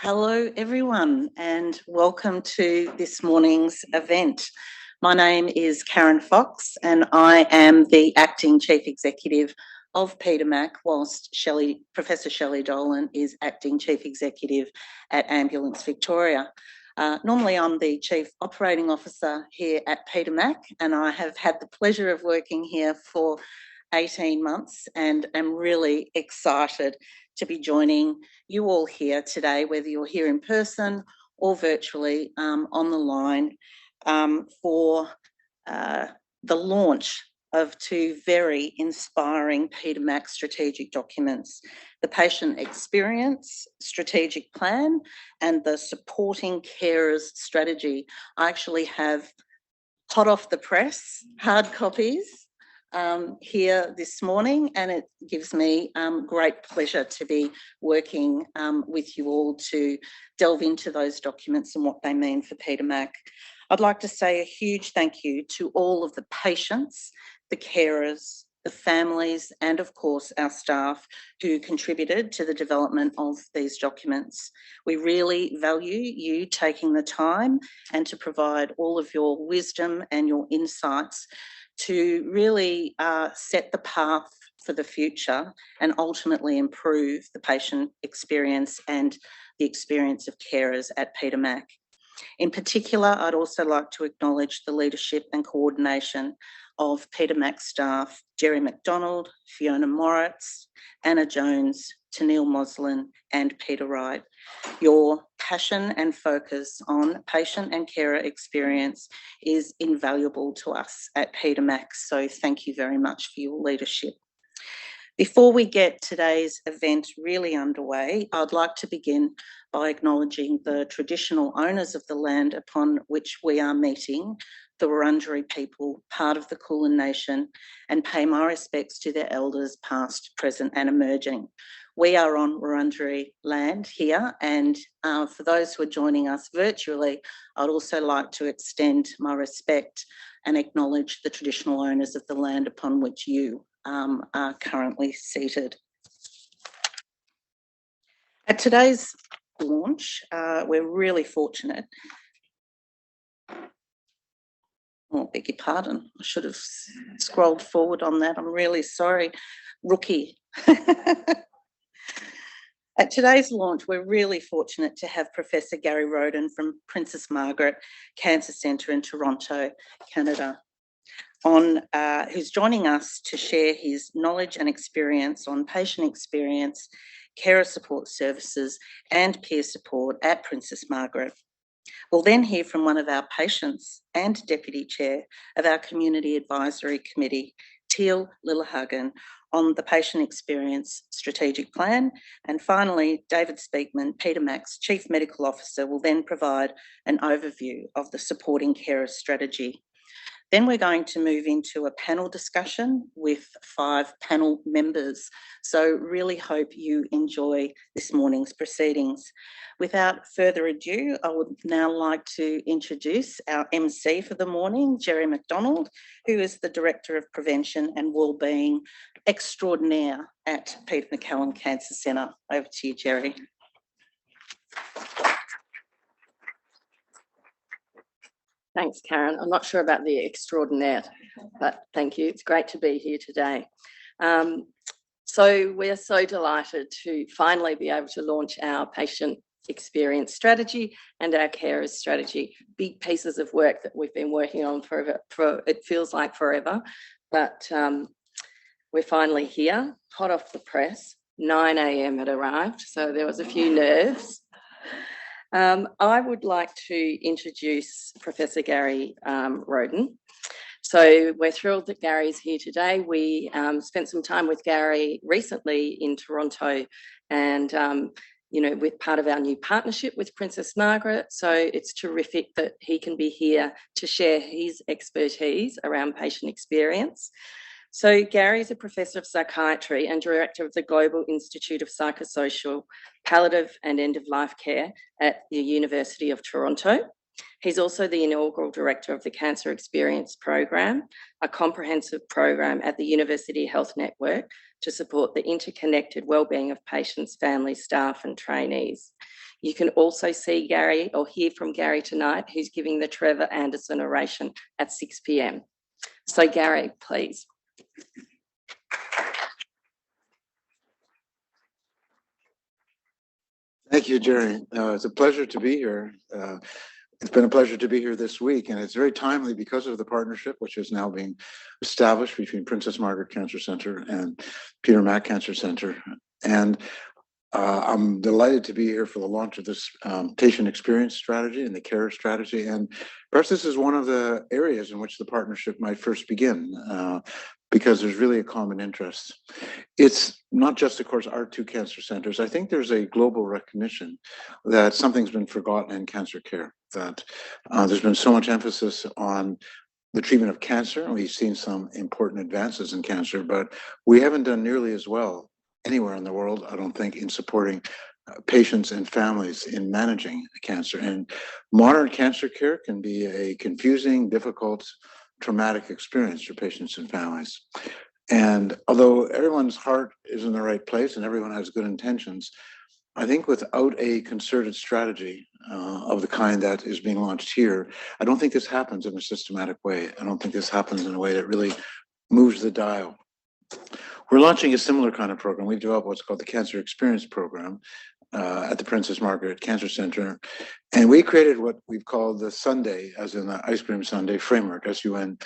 Hello everyone and welcome to this morning's event. My name is Karen Fox and I am the Acting Chief Executive of Peter Mac whilst Professor Shelley Dolan is Acting Chief Executive at Ambulance Victoria. Normally I'm the Chief Operating Officer here at Peter Mac and I have had the pleasure of working here for 18 months and am really excited to be joining you all here today, whether you're here in person or virtually on the line for the launch of two very inspiring Peter Mac strategic documents, the Patient Experience Strategic Plan and the Supporting Carers Strategy. I actually have hot off the press hard copies here this morning, and it gives me great pleasure to be working with you all to delve into those documents and what they mean for Peter Mac. I'd like to say a huge thank you to all of the patients, the carers, the families, and of course our staff who contributed to the development of these documents. We really value you taking the time and to provide all of your wisdom and your insights to really set the path for the future and ultimately improve the patient experience and the experience of carers at Peter Mac. In particular, I'd also like to acknowledge the leadership and coordination of Peter Mac staff, Jerry McDonald, Fiona Moritz, Anna Jones, Tennille Moslin and Peter Wright. Your passion and focus on patient and carer experience is invaluable to us at Peter Mac, so thank you very much for your leadership. Before we get today's event really underway, I'd like to begin by acknowledging the traditional owners of the land upon which we are meeting, the Wurundjeri people, part of the Kulin Nation, and pay my respects to their elders past, present and emerging. We are on Wurundjeri land here, and for those who are joining us virtually, I'd also like to extend my respect and acknowledge the traditional owners of the land upon which you are currently seated. At today's launch, we're really fortunate. Oh, beg your pardon, I should have scrolled forward on that. I'm really sorry, rookie. At today's launch, we're really fortunate to have Professor Gary Roden from Princess Margaret Cancer Centre in Toronto, Canada, who's joining us to share his knowledge and experience on patient experience, carer support services and peer support at Princess Margaret. We'll then hear from one of our patients and Deputy Chair of our Community Advisory Committee, Teal Lillehagen, on the Patient Experience Strategic Plan. And finally, David Speakman, Peter Mac's Chief Medical Officer, will then provide an overview of the Supporting Carers Strategy. Then we're going to move into a panel discussion with 5 panel members. So really hope you enjoy this morning's proceedings. Without further ado, I would now like to introduce our MC for the morning, Jerry McDonald, who is the Director of Prevention and Wellbeing Extraordinaire at Peter MacCallum Cancer Centre. Over to you, Jerry. Thanks, Karen. I'm not sure about the extraordinaire, but thank you. It's great to be here today. So we're so delighted to finally be able to launch our patient experience strategy and our carers strategy. Big pieces of work that we've been working on for it feels like forever, but we're finally here, hot off the press. 9 a.m. had arrived, so there was a few nerves. I would like to introduce Professor Gary Roden. So we're thrilled that Gary's here today. We spent some time with Gary recently in Toronto and, with part of our new partnership with Princess Margaret. So it's terrific that he can be here to share his expertise around patient experience. So Gary is a Professor of Psychiatry and Director of the Global Institute of Psychosocial, Palliative and End-of-Life Care at the University of Toronto. He's also the inaugural Director of the Cancer Experience Program, a comprehensive program at the University Health Network to support the interconnected wellbeing of patients, families, staff and trainees. You can also see Gary or hear from Gary tonight, who's giving the Trevor Anderson oration at 6 p.m. So Gary, please. Thank you, Jerry. It's a pleasure to be here. It's been a pleasure to be here this week, and it's very timely because of the partnership which is now being established between Princess Margaret Cancer Center and Peter Mac Cancer Center. And I'm delighted to be here for the launch of this patient experience strategy and the care strategy. And perhaps this is one of the areas in which the partnership might first begin, because there's really a common interest. It's not just, of course, our two cancer centers. I think there's a global recognition that something's been forgotten in cancer care, that there's been so much emphasis on the treatment of cancer. We've seen some important advances in cancer, but we haven't done nearly as well anywhere in the world, I don't think, in supporting patients and families in managing cancer. And modern cancer care can be a confusing, difficult, traumatic experience for patients and families. And although everyone's heart is in the right place and everyone has good intentions, I think without a concerted strategy of the kind that is being launched here, I don't think this happens in a systematic way. I don't think this happens in a way that really moves the dial. We're launching a similar kind of program. We've developed what's called the Cancer Experience Program at the Princess Margaret Cancer Center. And we created what we've called the Sunday, as in the ice cream sundae framework, SUNDAE.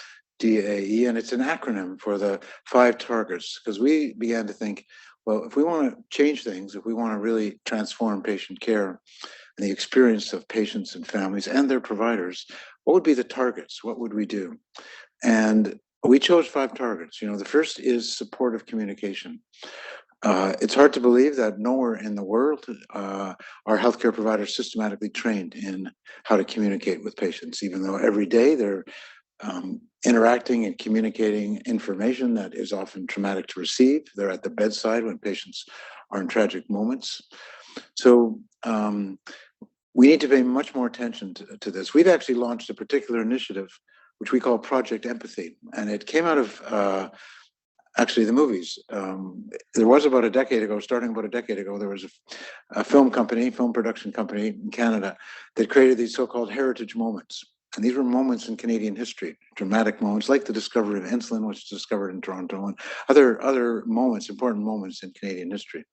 And it's an acronym for the 5 targets, because we began to think, well, if we want to change things, if we want to really transform patient care and the experience of patients and families and their providers, what would be the targets? What would we do? And we chose 5 targets. The first is supportive communication. It's hard to believe that nowhere in the world are healthcare providers systematically trained in how to communicate with patients, even though every day they're interacting and communicating information that is often traumatic to receive. They're at the bedside when patients are in tragic moments. So we need to pay much more attention to this. We've actually launched a particular initiative which we call Project Empathy. And it came out of actually the movies. There was about a decade ago, there was a film production company in Canada that created these so-called heritage moments. And these were moments in Canadian history, dramatic moments like the discovery of insulin, which was discovered in Toronto, and other moments, important moments in Canadian history.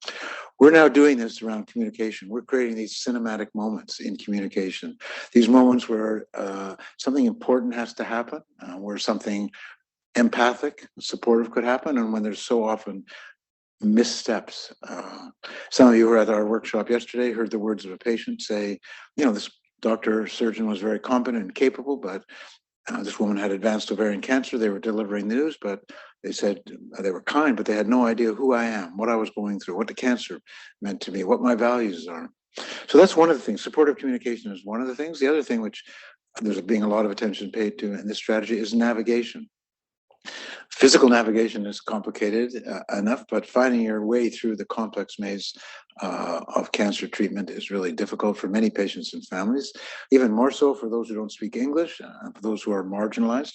We're now doing this around communication. We're creating these cinematic moments in communication, these moments where something important has to happen, where something empathic, supportive could happen, and when there's so often missteps. Some of you who were at our workshop yesterday heard the words of a patient say, this doctor surgeon was very competent and capable, but this woman had advanced ovarian cancer. They were delivering news, but they said they were kind, but they had no idea who I am, what I was going through, what the cancer meant to me, what my values are. So that's one of the things. Supportive communication is one of the things. The other thing, which there's being a lot of attention paid to in this strategy, is navigation. Physical navigation is complicated enough, but finding your way through the complex maze of cancer treatment is really difficult for many patients and families, even more so for those who don't speak English, for those who are marginalized.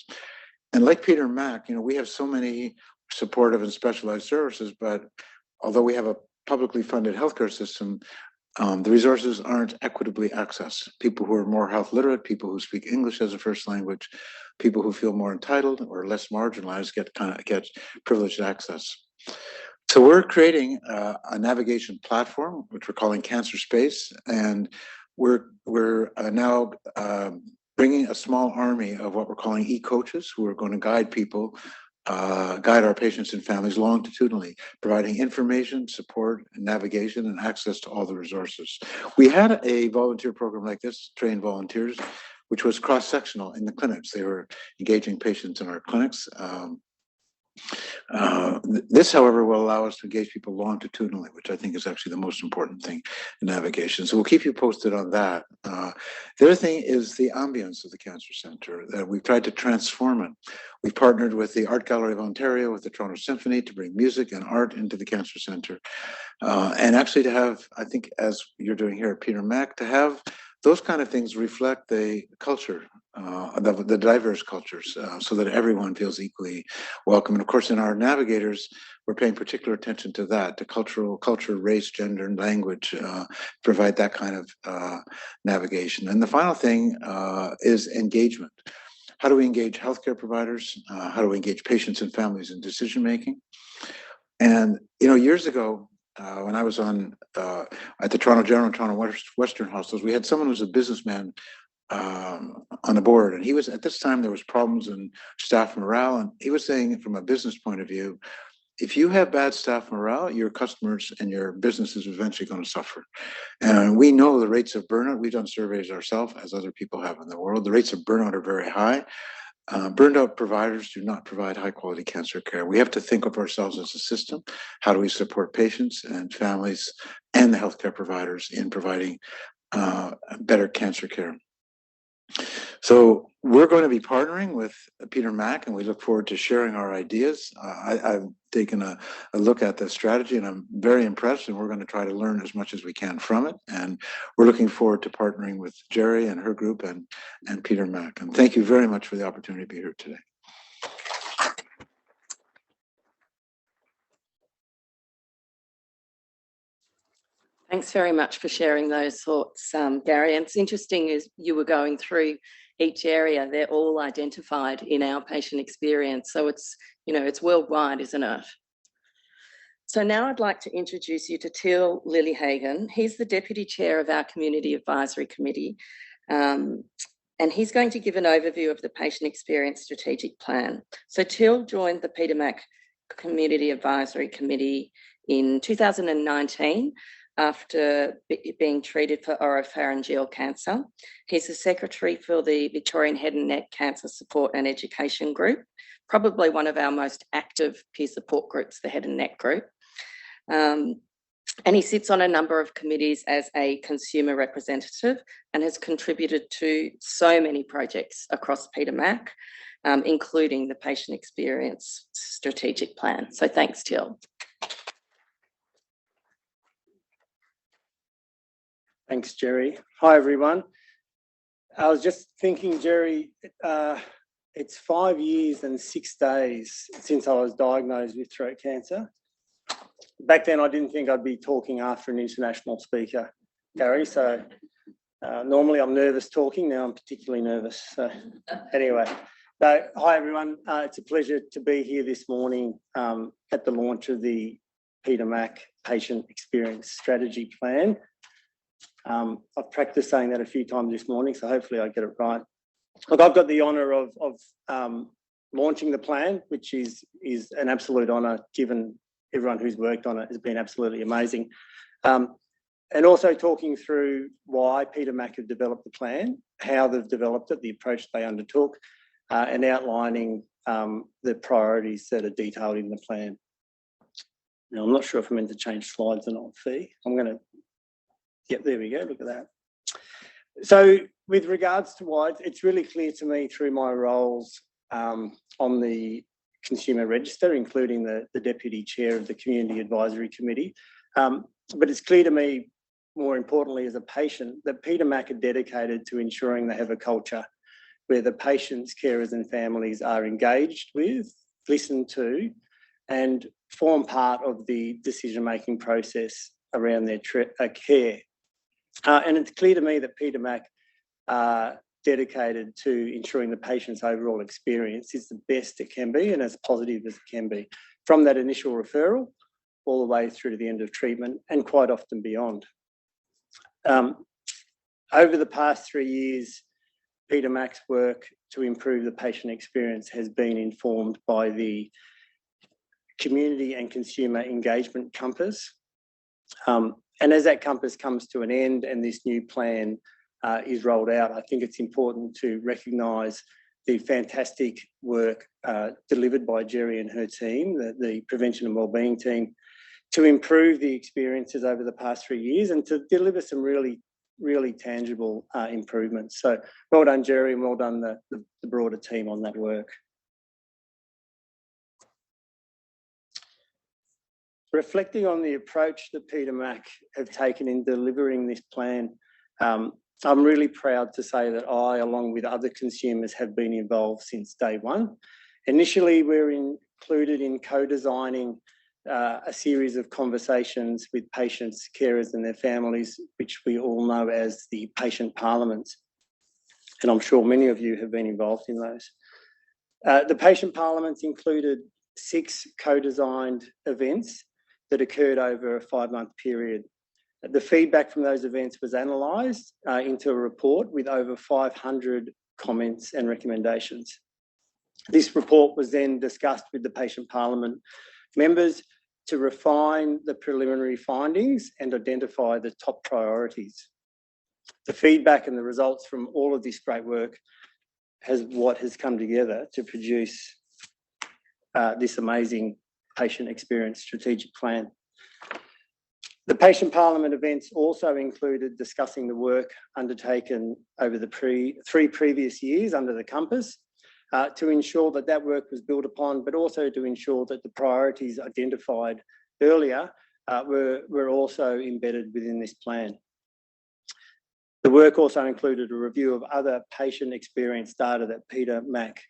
And like Peter Mac, we have so many supportive and specialized services, but although we have a publicly funded healthcare system, the resources aren't equitably accessed. People who are more health literate, people who speak English as a first language, people who feel more entitled or less marginalized get privileged access. So we're creating a navigation platform, which we're calling Cancer Space, and we're now bringing a small army of what we're calling e-coaches who are going to guide people, guide our patients and families longitudinally, providing information, support, navigation, and access to all the resources. We had a volunteer program like this, trained volunteers, which was cross-sectional in the clinics. They were engaging patients in our clinics. This, however, will allow us to engage people longitudinally, which I think is actually the most important thing in navigation. So we'll keep you posted on that. The other thing is the ambience of the Cancer Center. We've tried to transform it. We've partnered with the Art Gallery of Ontario, with the Toronto Symphony, to bring music and art into the Cancer Center. And actually to have, I think, as you're doing here at Peter Mac, to have those kind of things reflect the culture, the diverse cultures, so that everyone feels equally welcome. And of course, in our navigators, we're paying particular attention to that, to culture, race, gender, and language, provide that kind of navigation. And the final thing is engagement. How do we engage healthcare providers? How do we engage patients and families in decision making? And years ago, when I was at the Toronto General and Toronto Western Hospitals, we had someone who was a businessman on the board, and he was, at this time there was problems in staff morale, and he was saying, from a business point of view, if you have bad staff morale, your customers and your business is eventually going to suffer. And we know the rates of burnout. We've done surveys ourselves, as other people have in the world. The rates of burnout are very high. Burned out providers do not provide high quality cancer care. We have to think of ourselves as a system. How do we support patients and families and the healthcare providers in providing better cancer care? So we're going to be partnering with Peter Mac, and we look forward to sharing our ideas. I've taken a look at the strategy, and I'm very impressed, and we're going to try to learn as much as we can from it. And we're looking forward to partnering with Jerry and her group and Peter Mac. And thank you very much for the opportunity to be here today. Thanks very much for sharing those thoughts, Gary. And it's interesting as you were going through each area, they're all identified in our patient experience. So it's, it's worldwide, isn't it? So now I'd like to introduce you to Till Lillyhagen. He's the Deputy Chair of our Community Advisory Committee. And he's going to give an overview of the Patient Experience Strategic Plan. So Till joined the Peter Mac Community Advisory Committee in 2019, after being treated for oropharyngeal cancer. He's the secretary for the Victorian Head and Neck Cancer Support and Education Group, probably one of our most active peer support groups, the Head and Neck Group. And he sits on a number of committees as a consumer representative and has contributed to so many projects across Peter Mac, including the Patient Experience Strategic Plan. So thanks, Till. Thanks, Jerry. Hi, everyone. I was just thinking, Jerry, it's 5 years and 6 days since I was diagnosed with throat cancer. Back then, I didn't think I'd be talking after an international speaker, Gary. So normally I'm nervous talking. Now I'm particularly nervous. So anyway, hi, everyone. It's a pleasure to be here this morning at the launch of the Peter Mac Patient Experience Strategy Plan. I've practiced saying that a few times this morning, so hopefully I get it right. Look, I've got the honour of launching the plan, which is an absolute honour, given everyone who's worked on it has been absolutely amazing. And also talking through why Peter Mac have developed the plan, how they've developed it, the approach they undertook, and outlining the priorities that are detailed in the plan. Now, I'm not sure if I'm meant to change slides or not, Fee. I'm going to. Yep, there we go. Look at that. So with regards to why, it's really clear to me through my roles on the Consumer Register, including the Deputy Chair of the Community Advisory Committee, but it's clear to me, more importantly as a patient, that Peter Mac are dedicated to ensuring they have a culture where the patients, carers and families are engaged with, listened to, and form part of the decision-making process around their care. And it's clear to me that Peter Mac are dedicated to ensuring the patient's overall experience is the best it can be and as positive as it can be, from that initial referral all the way through to the end of treatment and quite often beyond. Over the past 3 years, Peter Mac's work to improve the patient experience has been informed by the Community and Consumer Engagement Compass. And as that compass comes to an end and this new plan is rolled out, I think it's important to recognise the fantastic work delivered by Jerry and her team, the prevention and wellbeing team, to improve the experiences over the past 3 years and to deliver some really, really tangible improvements. So well done, Jerry, and well done the broader team on that work. Reflecting on the approach that Peter Mac have taken in delivering this plan, I'm really proud to say that I, along with other consumers, have been involved since day one. Initially, we were included in co-designing a series of conversations with patients, carers and their families, which we all know as the patient parliaments. And I'm sure many of you have been involved in those. The patient parliaments included 6 co-designed events that occurred over a 5-month period. The feedback from those events was analysed into a report with over 500 comments and recommendations. This report was then discussed with the patient parliament members to refine the preliminary findings and identify the top priorities. The feedback and the results from all of this great work has come together to produce this amazing patient experience strategic plan. The patient parliament events also included discussing the work undertaken over the 3 previous years under the compass to ensure that that work was built upon, but also to ensure that the priorities identified earlier were also embedded within this plan. The work also included a review of other patient experience data that Peter Mac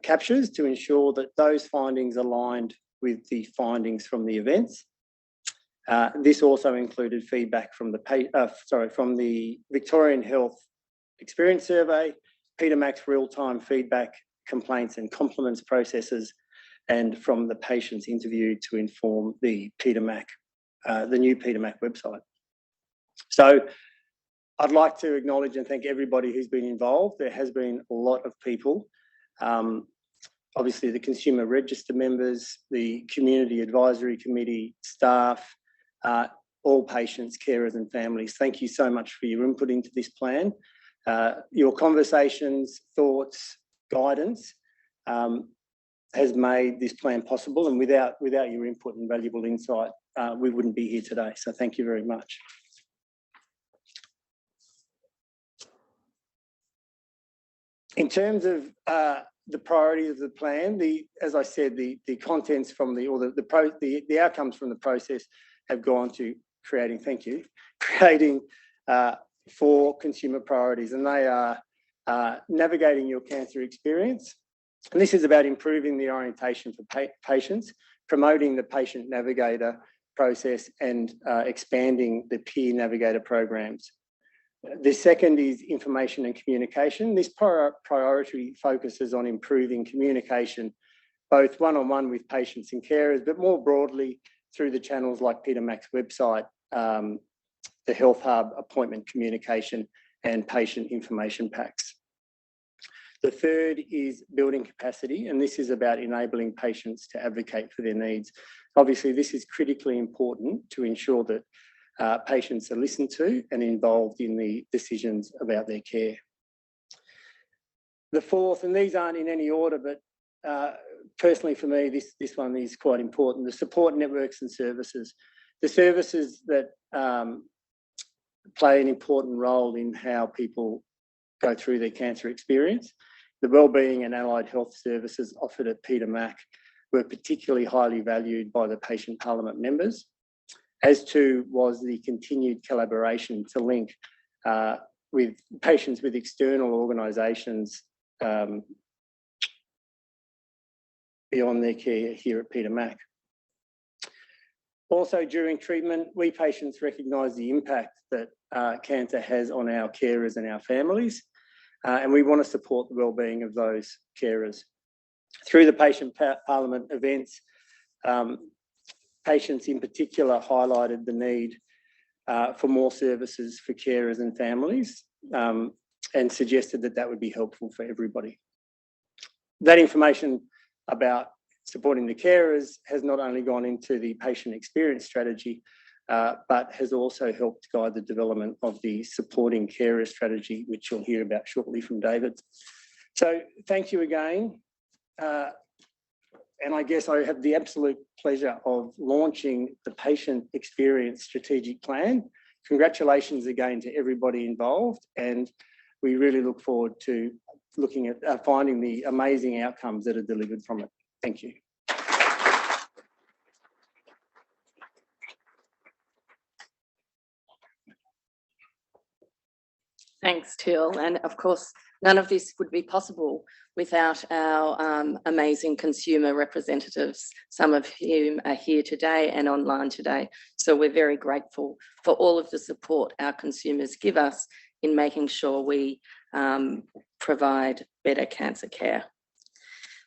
captures to ensure that those findings aligned with the findings from the events. This also included feedback from the Victorian Health Experience Survey, Peter Mac's real-time feedback, complaints and compliments processes, and from the patients interviewed to inform the new Peter Mac website. So I'd like to acknowledge and thank everybody who's been involved. There has been a lot of people. Obviously, the consumer register members, the community advisory committee, staff, all patients, carers and families. Thank you so much for your input into this plan. Your conversations, thoughts, guidance has made this plan possible, and without your input and valuable insight, we wouldn't be here today. So thank you very much. In terms of the priorities of the plan, as I said, the contents from the outcomes from the process have gone to creating 4 consumer priorities, and they are navigating your cancer experience. And this is about improving the orientation for patients, promoting the patient navigator process, and expanding the peer navigator programs. The second is information and communication. This priority focuses on improving communication, both one-on-one with patients and carers, but more broadly through the channels like Peter Mac's website, the Health Hub, appointment communication, and patient information packs. The third is building capacity, and this is about enabling patients to advocate for their needs. Obviously, this is critically important to ensure that patients are listened to and involved in the decisions about their care. The fourth, and these aren't in any order, but personally for me, this one is quite important, the support networks and services. The services that play an important role in how people go through their cancer experience. The wellbeing and allied health services offered at Peter Mac were particularly highly valued by the patient parliament members, as too was the continued collaboration to link with patients with external organisations beyond their care here at Peter Mac. Also, during treatment, we patients recognise the impact that cancer has on our carers and our families, and we want to support the wellbeing of those carers. Through the patient parliament events, patients in particular highlighted the need for more services for carers and families, and suggested that that would be helpful for everybody. That information about supporting the carers has not only gone into the patient experience strategy, but has also helped guide the development of the supporting carer strategy, which you'll hear about shortly from David. So thank you again. And I guess I have the absolute pleasure of launching the patient experience strategic plan. Congratulations again to everybody involved, and we really look forward to looking at finding the amazing outcomes that are delivered from it. Thank you. Thanks, Till. And of course, none of this would be possible without our amazing consumer representatives, some of whom are here today and online today. So we're very grateful for all of the support our consumers give us in making sure we provide better cancer care.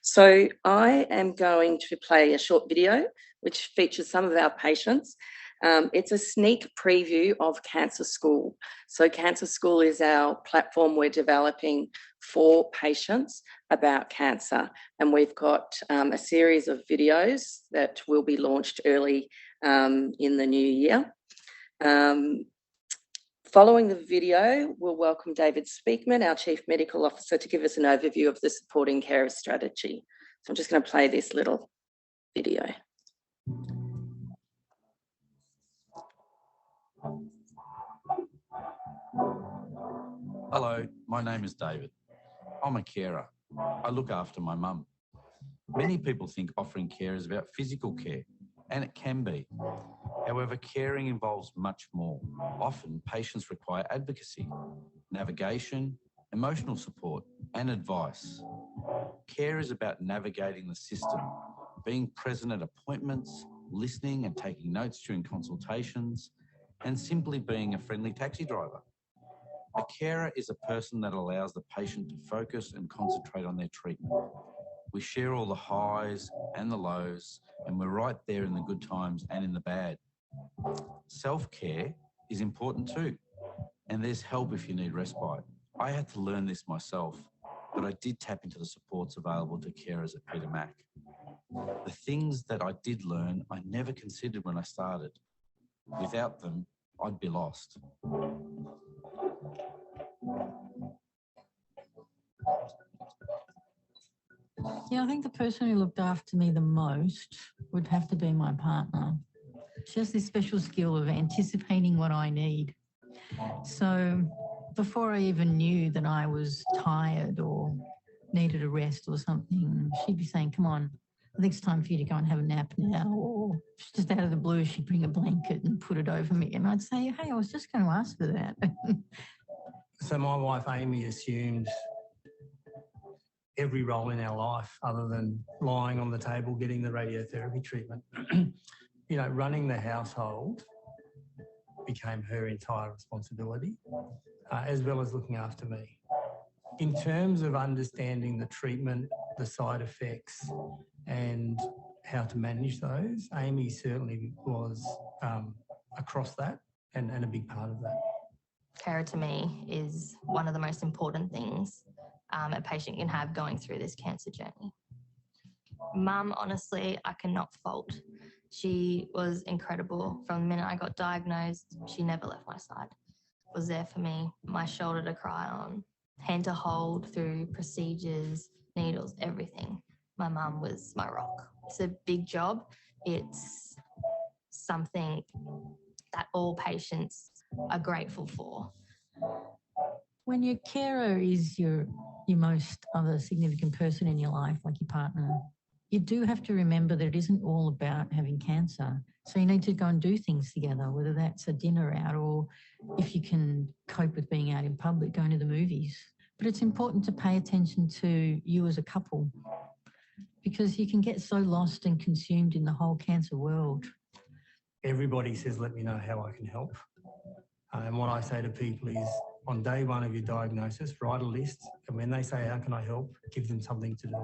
So I am going to play a short video which features some of our patients. It's a sneak preview of Cancer School. So Cancer School is our platform we're developing for patients about cancer. And we've got a series of videos that will be launched early in the new year. Following the video, we'll welcome David Speakman, our Chief Medical Officer, to give us an overview of the supporting carer strategy. So I'm just going to play this little video. Hello, my name is David. I'm a carer. I look after my mum. Many people think offering care is about physical care, and it can be. However, caring involves much more. Often, patients require advocacy, navigation, emotional support, and advice. Care is about navigating the system, being present at appointments, listening and taking notes during consultations, and simply being a friendly taxi driver. A carer is a person that allows the patient to focus and concentrate on their treatment. We share all the highs and the lows, and we're right there in the good times and in the bad. Self-care is important too, and there's help if you need respite. I had to learn this myself, but I did tap into the supports available to carers at Peter Mac. The things that I did learn, I never considered when I started. Without them, I'd be lost. Yeah, I think the person who looked after me the most would have to be my partner. She has this special skill of anticipating what I need. So before I even knew that I was tired or needed a rest or something, she'd be saying, come on, I think it's time for you to go and have a nap now. Or just out of the blue, she'd bring a blanket and put it over me. And I'd say, hey, I was just going to ask for that. So my wife, Amy, assumed every role in our life other than lying on the table getting the radiotherapy treatment. You know, running the household became her entire responsibility, as well as looking after me. In terms of understanding the treatment, the side effects, and how to manage those, Amy certainly was across that and a big part of that. Carer to me is one of the most important things a patient can have going through this cancer journey. Mum, honestly, I cannot fault. She was incredible. From the minute I got diagnosed, she never left my side. Was there for me, my shoulder to cry on, hand to hold through procedures, needles, everything. My mum was my rock. It's a big job. It's something that all patients are grateful for. When your carer is your most other significant person in your life, like your partner, you do have to remember that it isn't all about having cancer. So you need to go and do things together, whether that's a dinner out or if you can cope with being out in public, going to the movies. But it's important to pay attention to you as a couple because you can get so lost and consumed in the whole cancer world. Everybody says, let me know how I can help. And what I say to people is, on day one of your diagnosis, write a list. And when they say, how can I help, give them something to do.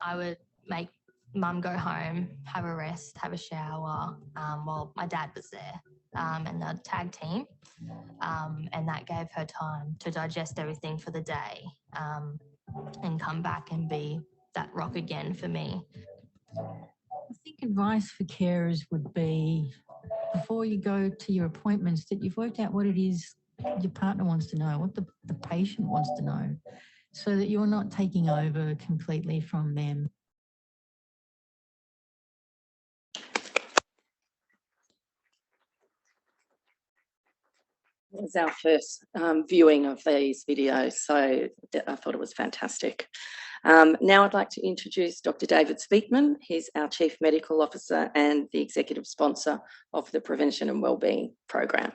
I would make Mum go home, have a rest, have a shower while my dad was there and the tag team. And that gave her time to digest everything for the day and come back and be that rock again for me. I think advice for carers would be, before you go to your appointments, that you've worked out what it is your partner wants to know, what the patient wants to know, so that you're not taking over completely from them. It was our first viewing of these videos, so I thought it was fantastic. Now I'd like to introduce Dr. David Speakman. He's our Chief Medical Officer and the Executive Sponsor of the Prevention and Wellbeing Program.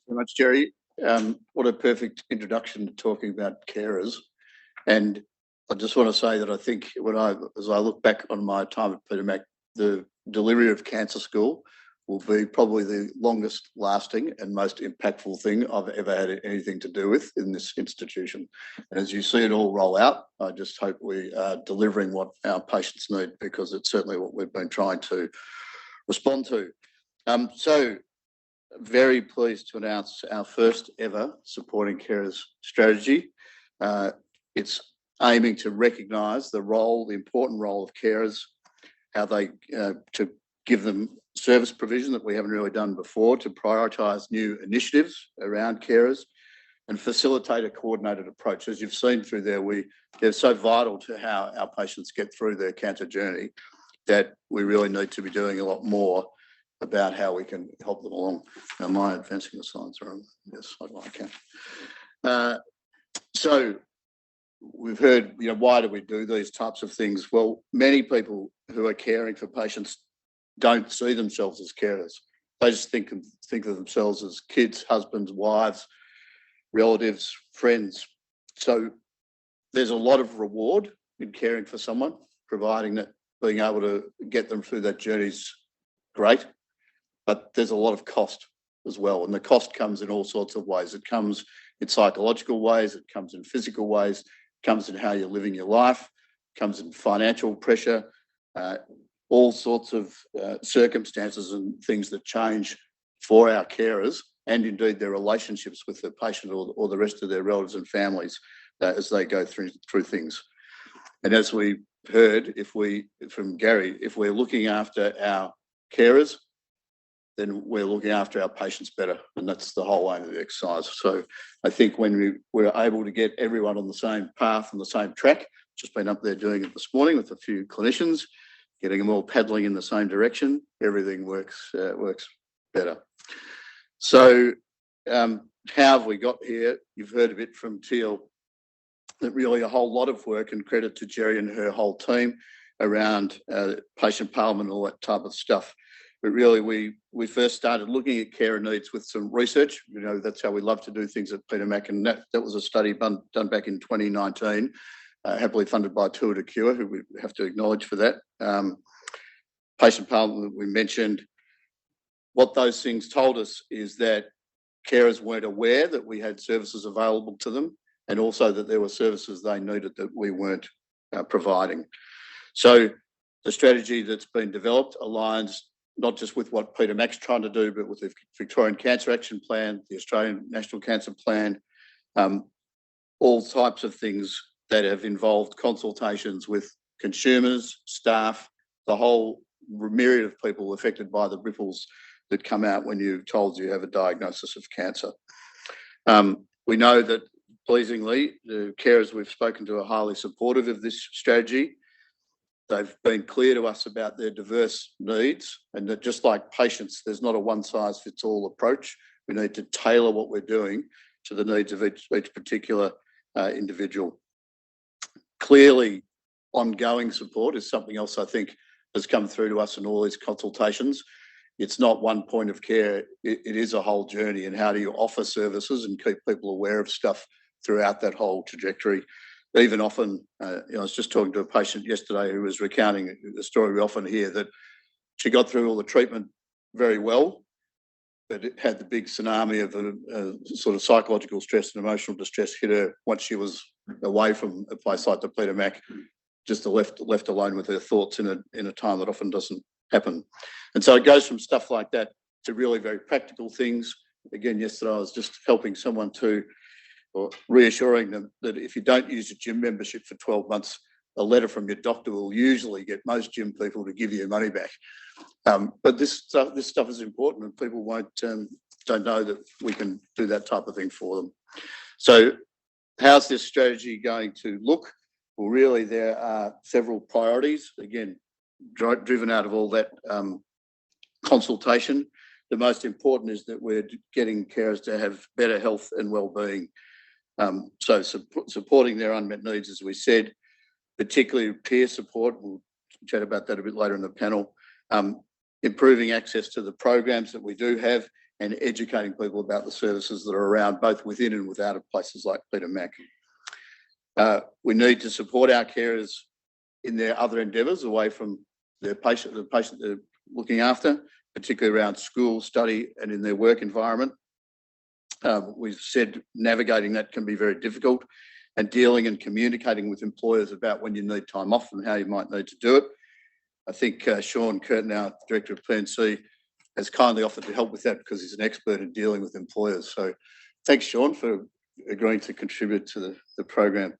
very much, Jerry. What a perfect introduction to talking about carers. And I just want to say that I think as I look back on my time at Peter Mac, the delivery of Cancer School will be probably the longest lasting and most impactful thing I've ever had anything to do with in this institution. And as you see it all roll out, I just hope we are delivering what our patients need, because it's certainly what we've been trying to respond to. So very pleased to announce our first ever supporting carers strategy. It's aiming to recognise the important role of carers, how they to give them service provision that we haven't really done before, to prioritise new initiatives around carers and facilitate a coordinated approach. As you've seen through there, they're so vital to how our patients get through their cancer journey that we really need to be doing a lot more about how we can help them along. Am I advancing the slides? Yes, I can. So we've heard, why do we do these types of things? Well, many people who are caring for patients don't see themselves as carers. They just think of themselves as kids, husbands, wives, relatives, friends. So there's a lot of reward in caring for someone, providing that being able to get them through that journey is great, but there's a lot of cost as well. And the cost comes in all sorts of ways. It comes in psychological ways, it comes in physical ways, it comes in how you're living your life, it comes in financial pressure, all sorts of circumstances and things that change for our carers, and indeed their relationships with the patient or the rest of their relatives and families as they go through things. And as we heard from Gary, if we're looking after our carers, then we're looking after our patients better. And that's the whole aim of the exercise. So I think when we're able to get everyone on the same path and the same track, just been up there doing it this morning with a few clinicians, getting them all paddling in the same direction, everything works better. So how have we got here? You've heard a bit from Teal, that really a whole lot of work, and credit to Jerry and her whole team around patient parliament and all that type of stuff. But really, we first started looking at carer needs with some research. That's how we love to do things at Peter Mac, and that was a study done back in 2019, happily funded by Tour de Cure, who we have to acknowledge for that. Patient parliament that we mentioned. What those things told us is that carers weren't aware that we had services available to them, and also that there were services they needed that we weren't providing. So the strategy that's been developed aligns not just with what Peter Mac's trying to do, but with the Victorian Cancer Action Plan, the Australian National Cancer Plan, all types of things that have involved consultations with consumers, staff, the whole myriad of people affected by the ripples that come out when you're told you have a diagnosis of cancer. We know that, pleasingly, the carers we've spoken to are highly supportive of this strategy. They've been clear to us about their diverse needs, and that just like patients, there's not a one-size-fits-all approach. We need to tailor what we're doing to the needs of each particular individual. Clearly, ongoing support is something else I think has come through to us in all these consultations. It's not one point of care, it is a whole journey, and how do you offer services and keep people aware of stuff throughout that whole trajectory. Even often, I was just talking to a patient yesterday who was recounting the story we often hear, that she got through all the treatment very well, but it had the big tsunami of a sort of psychological stress and emotional distress hit her once she was away from a place like the Peter Mac, just left alone with her thoughts in a time that often doesn't happen. And so it goes from stuff like that to really very practical things. Again, yesterday I was just helping someone or reassuring them that if you don't use a gym membership for 12 months, a letter from your doctor will usually get most gym people to give you your money back. But this stuff is important, and people don't know that we can do that type of thing for them. So how's this strategy going to look? Well, really, there are several priorities, again, driven out of all that consultation. The most important is that we're getting carers to have better health and well-being. So supporting their unmet needs, as we said, particularly peer support. We'll chat about that a bit later in the panel. Improving access to the programs that we do have, and educating people about the services that are around both within and without of places like Peter Mac. We need to support our carers in their other endeavours away from the patient they're looking after, particularly around school, study and in their work environment. We've said navigating that can be very difficult, and dealing and communicating with employers about when you need time off and how you might need to do it. I think Sean Curtin, our Director of P&C, has kindly offered to help with that because he's an expert in dealing with employers. So thanks, Sean, for agreeing to contribute to the program.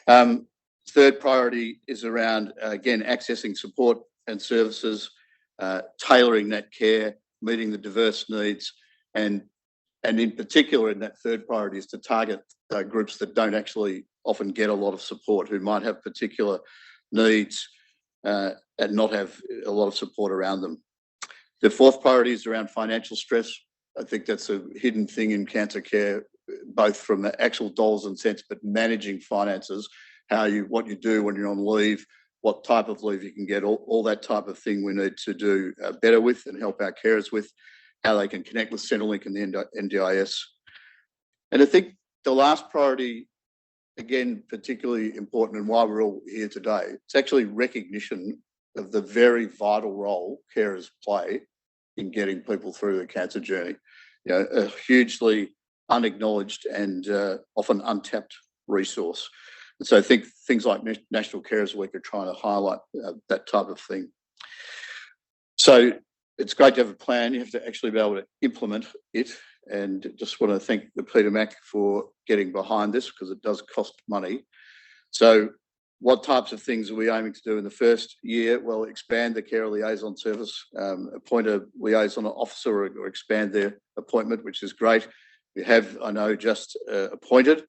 Third priority is around, again, accessing support and services, tailoring that care, meeting the diverse needs, and in particular in that third priority is to target groups that don't actually often get a lot of support, who might have particular needs and not have a lot of support around them. The fourth priority is around financial stress. I think that's a hidden thing in cancer care, both from the actual dollars and cents, but managing finances, what you do when you're on leave, what type of leave you can get, all that type of thing we need to do better with and help our carers with, how they can connect with Centrelink and the NDIS. And I think the last priority, again, particularly important and why we're all here today, it's actually recognition of the very vital role carers play in getting people through the cancer journey. You know, a hugely unacknowledged and often untapped resource. And so I think things like National Carers Week are trying to highlight that type of thing. So it's great to have a plan. You have to actually be able to implement it. And just want to thank the Peter Mac for getting behind this because it does cost money. So what types of things are we aiming to do in the first year? Well, expand the care liaison service, appoint a liaison officer or expand their appointment, which is great. We have, I know, just appointed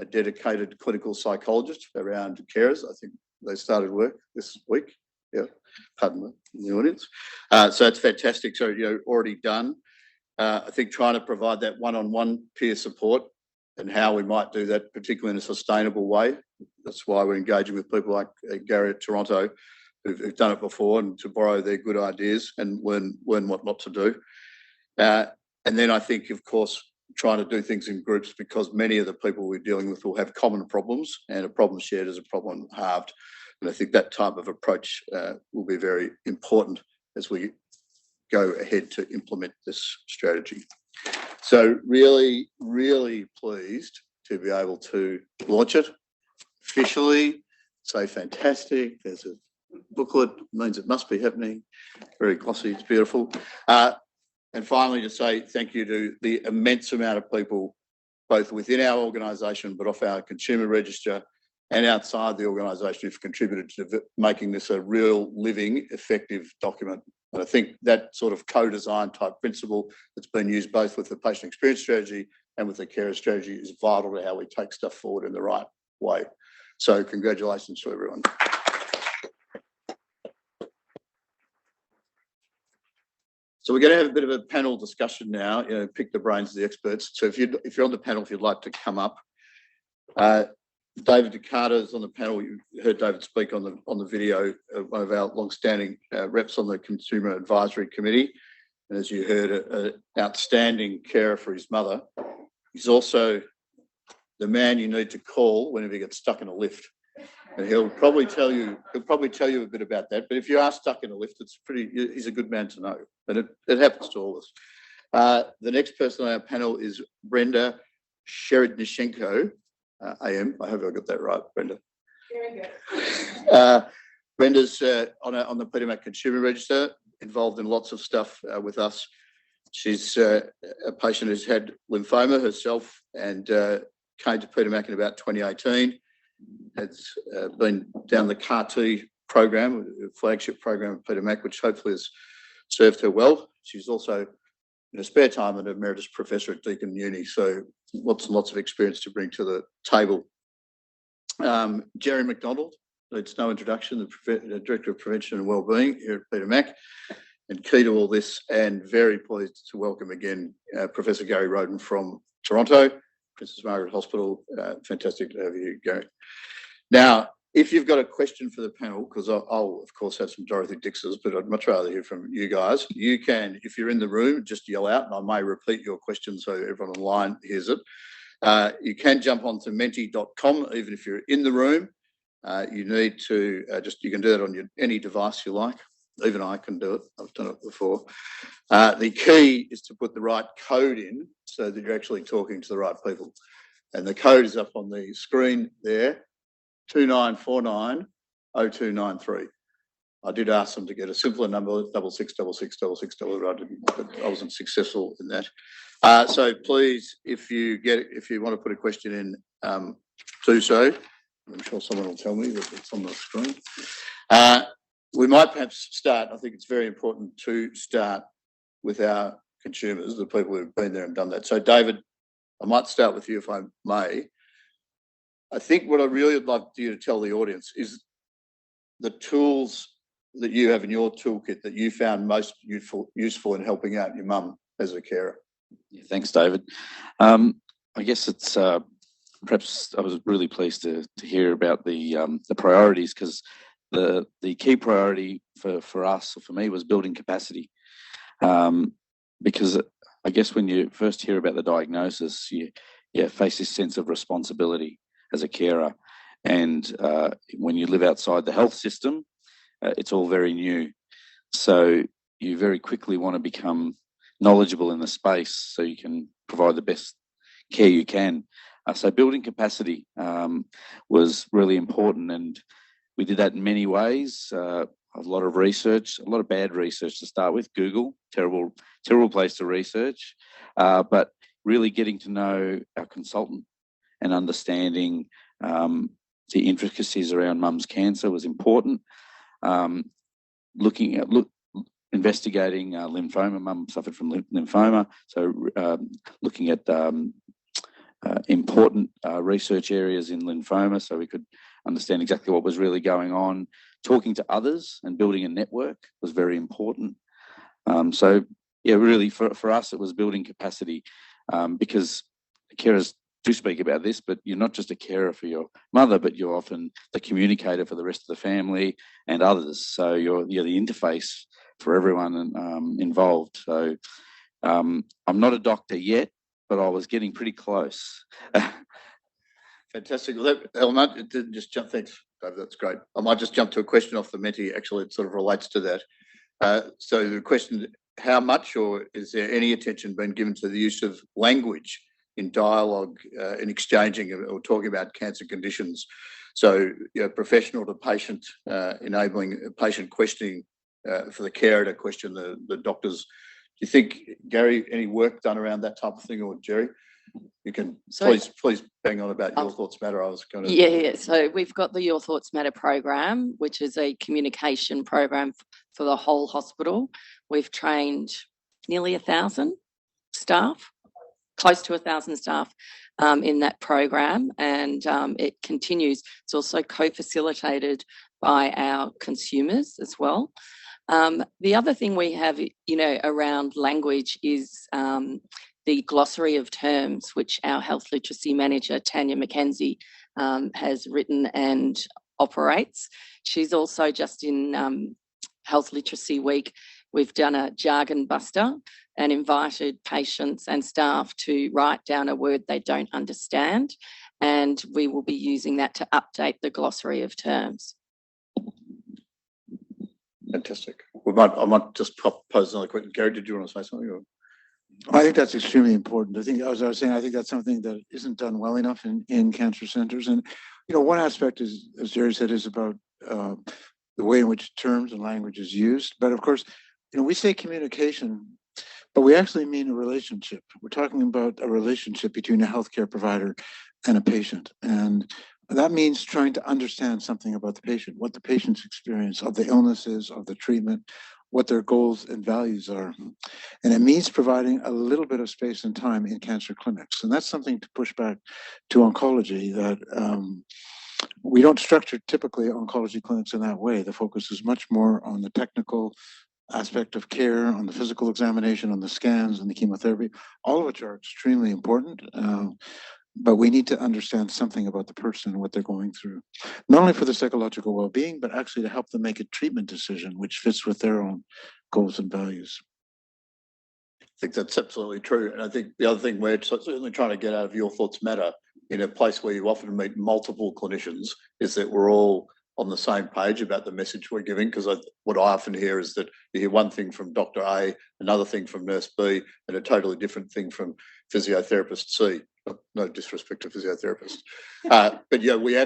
a dedicated clinical psychologist around carers. I think they started work this week. Yeah, pardon me, in the audience. So that's fantastic. So, you know, already done. I think trying to provide that one-on-one peer support and how we might do that, particularly in a sustainable way. That's why we're engaging with people like Gary at Toronto, who've done it before, and to borrow their good ideas and learn what not to do. And then I think, of course, trying to do things in groups, because many of the people we're dealing with will have common problems, and a problem shared is a problem halved. And I think that type of approach will be very important as we go ahead to implement this strategy. So really, really pleased to be able to launch it officially. Say fantastic. There's a booklet, means it must be happening. Very glossy, it's beautiful. And finally, to say thank you to the immense amount of people, both within our organisation, but off our consumer register and outside the organisation, who've contributed to making this a real, living, effective document. And I think that sort of co-design type principle that's been used both with the patient experience strategy and with the carer strategy is vital to how we take stuff forward in the right way. So congratulations to everyone. So we're going to have a bit of a panel discussion now, you know, pick the brains of the experts. So if you're on the panel, if you'd like to come up. David Ducata is on the panel. You heard David speak on the video, one of our long-standing reps on the Consumer Advisory Committee. And as you heard, an outstanding carer for his mother. He's also the man you need to call whenever you get stuck in a lift. And he'll probably tell you a bit about that. But if you are stuck in a lift, he's a good man to know. And it happens to all of us. The next person on our panel is Brenda Sherednishenko. AM. I hope I got that right, Brenda. Very good. Brenda's on the Peter Mac Consumer Register, involved in lots of stuff with us. She's a patient who's had lymphoma herself and came to Peter Mac in about 2018. Has been down the CAR-T program, a flagship program of Peter Mac, which hopefully has served her well. She's also, in her spare time, an emeritus professor at Deakin Uni, so lots and lots of experience to bring to the table. Jerry McDonald, needs no introduction, the Director of Prevention and Wellbeing here at Peter Mac, and key to all this, and very pleased to welcome again Professor Gary Roden from Toronto, Princess Margaret Hospital. Fantastic to have you, Gary. Now, If you've got a question for the panel, because I'll of course have some Dorothy Dixes, but I'd much rather hear from you guys. You can, if you're in the room, just yell out, and I may repeat your question so everyone online hears it. You can jump onto menti.com, even if you're in the room. You need to you can do that on any device you like. Even I can do it. I've done it before. The key is to put the right code in so that you're actually talking to the right people. And the code is up on the screen there, 29490293. I did ask them to get a simpler number, 66666666, but I wasn't successful in that. So please, if you want to put a question in, do so. I'm sure someone will tell me that it's on the screen. We might perhaps start. I think it's very important to start with our consumers, the people who've been there and done that. So, David, I might start with you if I may. I think what I really would like you to tell the audience is the tools that you have in your toolkit that you found most useful in helping out your mum as a carer. Yeah, thanks, David. I guess it's perhaps I was really pleased to hear about the priorities, because the key priority for us, or for me, was building capacity. Because I guess when you first hear about the diagnosis, you face this sense of responsibility as a carer, and when you live outside the health system, it's all very new. So you very quickly want to become knowledgeable in the space so you can provide the best care you can. So building capacity was really important, and we did that in many ways. A lot of research, a lot of bad research to start with. Google, terrible place to research, but really getting to know our consultant and understanding the intricacies around mum's cancer was important. Investigating lymphoma. Mum suffered from lymphoma, so looking at important research areas in lymphoma so we could understand exactly what was really going on. Talking to others and building a network was very important. So yeah, really for us it was building capacity, because carers do speak about this, but you're not just a carer for your mother, but you're often the communicator for the rest of the family and others. So you're the interface for everyone involved. So I'm not a doctor yet, but I was getting pretty close. Fantastic. I might just jump. Thanks, David. That's great. I might just jump to a question off the Menti. Actually, it sort of relates to that. So the question: how much, or is there any attention being given to the use of language in dialogue, in exchanging or talking about cancer conditions? So, professional to patient, enabling patient questioning for the carer to question the doctors. Do you think, Gary, any work done around that type of thing, or Jerry? You can please bang on about Your Thoughts Matter. I was going to. Yeah. So we've got the Your Thoughts Matter program, which is a communication program for the whole hospital. We've trained nearly 1,000 staff, close to 1,000 staff in that program, and it continues. It's also co-facilitated by our consumers as well. The other thing we have, around language is the glossary of terms, which our health literacy manager, Tanya McKenzie, has written and operates. She's also just in Health Literacy Week, we've done a jargon buster and invited patients and staff to write down a word they don't understand, and we will be using that to update the glossary of terms. Fantastic. I might just pose another question. Gary, did you want to say something? Or? I think that's extremely important. I think, as I was saying, I think that's something that isn't done well enough in cancer centers. And, one aspect is, as Jerry said, is about the way in which terms and language is used. But of course, we say communication, but we actually mean a relationship. We're talking about a relationship between a healthcare provider and a patient. And that means trying to understand something about the patient, what the patient's experience of the illness is, of the treatment, what their goals and values are. And it means providing a little bit of space and time in cancer clinics. And that's something to push back to oncology, that we don't structure typically oncology clinics in that way. The focus is much more on the technical aspect of care, on the physical examination, on the scans and the chemotherapy, all of which are extremely important. but we need to understand something about the person and what they're going through, not only for the psychological well-being, but actually to help them make a treatment decision which fits with their own goals and values. I think that's absolutely true. And I think the other thing we're certainly trying to get out of Your Thoughts Matter in a place where you often meet multiple clinicians is that we're all on the same page about the message we're giving. Because what I often hear is that you hear one thing from Dr. A, another thing from Nurse B, and a totally different thing from physiotherapist C. No disrespect to physiotherapists. But yeah, we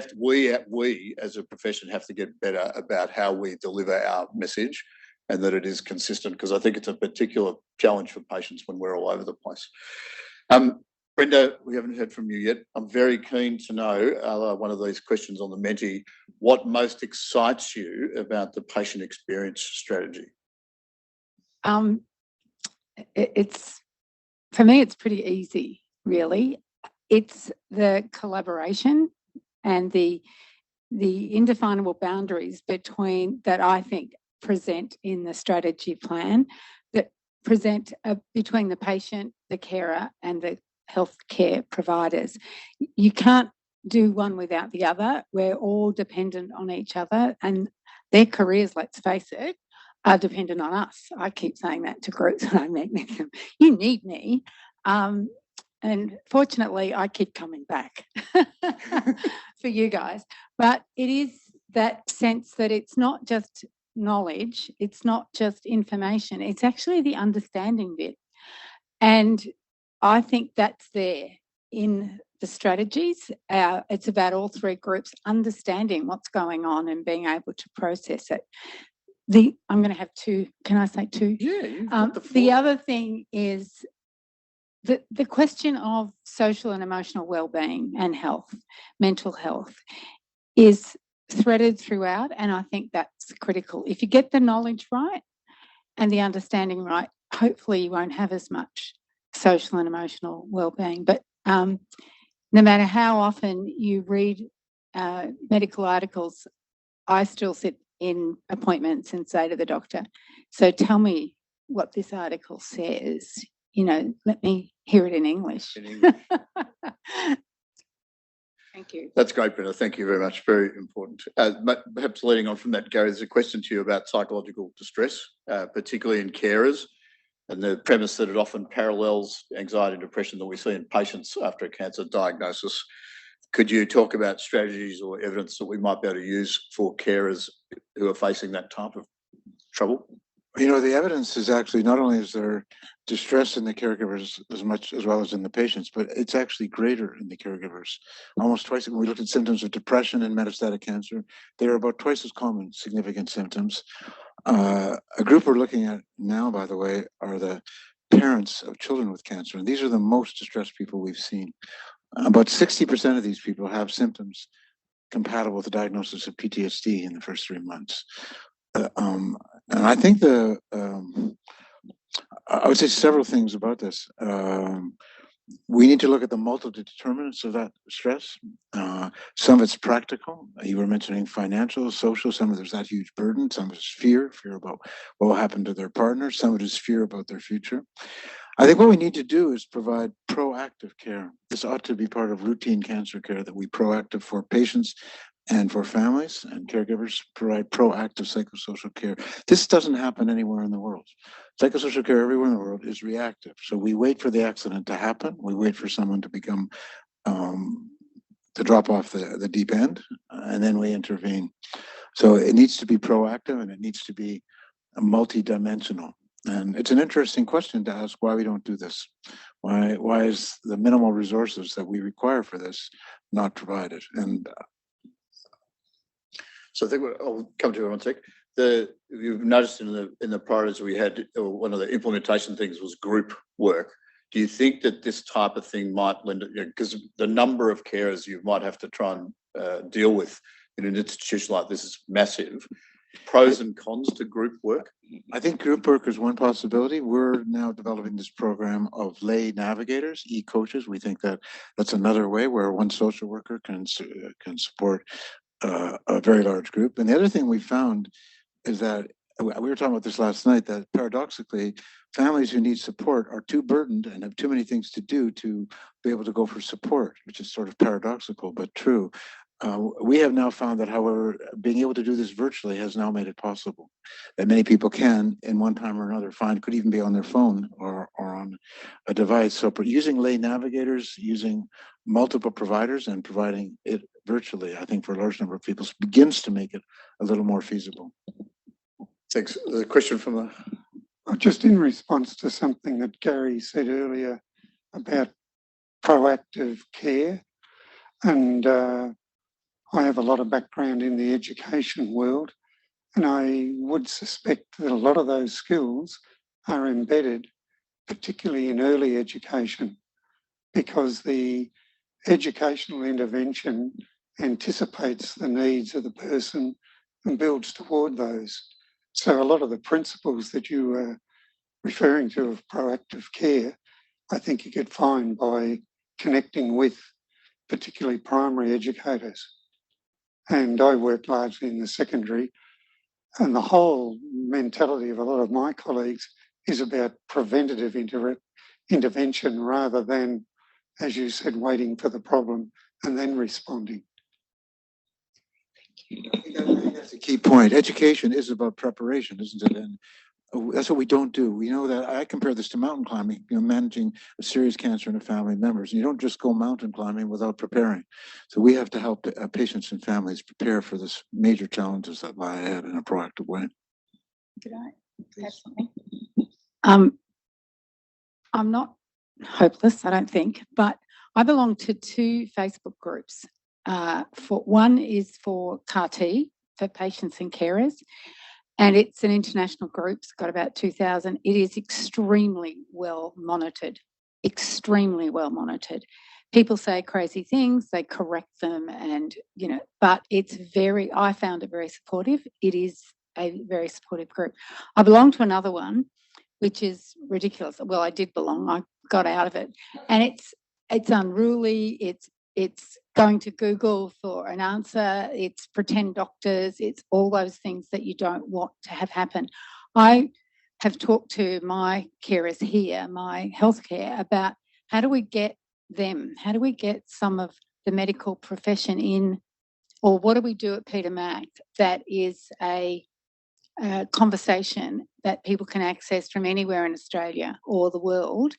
as a profession have to get better about how we deliver our message and that it is consistent, because I think it's a particular challenge for patients when we're all over the place. Brenda, we haven't heard from you yet. I'm very keen to know, one of these questions on the Menti, what most excites you about the patient experience strategy? It's, for me, it's pretty easy, really. It's the collaboration and the indefinable boundaries between that I think present in the strategy plan, that present between the patient, the carer, and the healthcare providers. You can't do one without the other. We're all dependent on each other, and their careers, let's face it, are dependent on us. I keep saying that to groups when I meet with them. You need me. And fortunately, I keep coming back for you guys. But it is that sense that it's not just knowledge, it's not just information, it's actually the understanding bit. And I think that's there in the strategies. It's about all three groups understanding what's going on and being able to process it. I'm going to have two. Can I say two? Yeah. The other thing is the question of social and emotional well-being and health, mental health, is threaded throughout, and I think that's critical. If you get the knowledge right and the understanding right, hopefully you won't have as much social and emotional well-being. But no matter how often you read medical articles, I still sit in appointments and say to the doctor, so tell me what this article says, let me hear it in English. Thank you. That's great, Brenda. Thank you very much. Very important. Perhaps leading on from that, Gary, there's a question to you about psychological distress, particularly in carers, and the premise that it often parallels anxiety and depression that we see in patients after a cancer diagnosis. Could you talk about strategies or evidence that we might be able to use for carers who are facing that type of trouble? The evidence is actually not only is there distress in the caregivers as well as in the patients, but it's actually greater in the caregivers. Almost twice, when we looked at symptoms of depression and metastatic cancer, they are about twice as common significant symptoms. A group we're looking at now, by the way, are the parents of children with cancer, and these are the most distressed people we've seen. About 60% of these people have symptoms compatible with the diagnosis of PTSD in the first 3 months. And I think I would say several things about this. We need to look at the multiple determinants of that stress. Some of it's practical. You were mentioning financial, social. Some of there's that huge burden. Some of it's fear about what will happen to their partner. Some of it is fear about their future. I think what we need to do is provide proactive care. This ought to be part of routine cancer care, that we proactive for patients and for families and caregivers, provide proactive psychosocial care. This doesn't happen anywhere in the world. Psychosocial care everywhere in the world is reactive. So we wait for the accident to happen. We wait for someone to become, to drop off the deep end, and then we intervene. So it needs to be proactive, and it needs to be multidimensional. And it's an interesting question to ask why we don't do this. Why is the minimal resources that we require for this not provided? And so I think I'll come to you in 1 sec. You've noticed in the priorities we had, one of the implementation things was group work. Do you think that this type of thing might lend it, because the number of carers you might have to try and deal with in an institution like this is massive? Pros and cons to group work? I think group work is one possibility. We're now developing this program of lay navigators, e-coaches. We think that that's another way where one social worker can support a very large group. And the other thing we found is that we were talking about this last night, that paradoxically, families who need support are too burdened and have too many things to do to be able to go for support, which is sort of paradoxical, but true. We have now found that, however, being able to do this virtually has now made it possible that many people can, in one time or another, could even be on their phone or on a device. So using lay navigators, using multiple providers and providing it virtually, I think for a large number of people begins to make it a little more feasible. Thanks. There's a question from the. Just in response to something that Gary said earlier about proactive care, and I have a lot of background in the education world, and I would suspect that a lot of those skills are embedded, particularly in early education, because the educational intervention anticipates the needs of the person and builds toward those. So a lot of the principles that you were referring to of proactive care, I think you could find by connecting with particularly primary educators. And I work largely in the secondary, and the whole mentality of a lot of my colleagues is about preventative intervention rather than, as you said, waiting for the problem and then responding. I think that's a key point. Education is about preparation, isn't it? And that's what we don't do. We know that. I compare this to mountain climbing, managing a serious cancer in a family members. And you don't just go mountain climbing without preparing. So we have to help patients and families prepare for this major challenges that lie ahead in a proactive way. Could I add something? I'm not hopeless, I don't think, but I belong to 2 Facebook groups. One is for CAR-T, for patients and carers, and it's an international group. It's got about 2,000. It is extremely well monitored, extremely well monitored. People say crazy things, they correct them, and but I found it very supportive. It is a very supportive group. I belong to another one, which is ridiculous. Well, I did belong. I got out of it, and it's unruly. It's going to Google for an answer. It's pretend doctors. It's all those things that you don't want to have happen. I have talked to my carers here, my healthcare, about how do we get them? How do we get some of the medical profession in, or what do we do at Peter Mac that is a conversation that people can access from anywhere in Australia or the world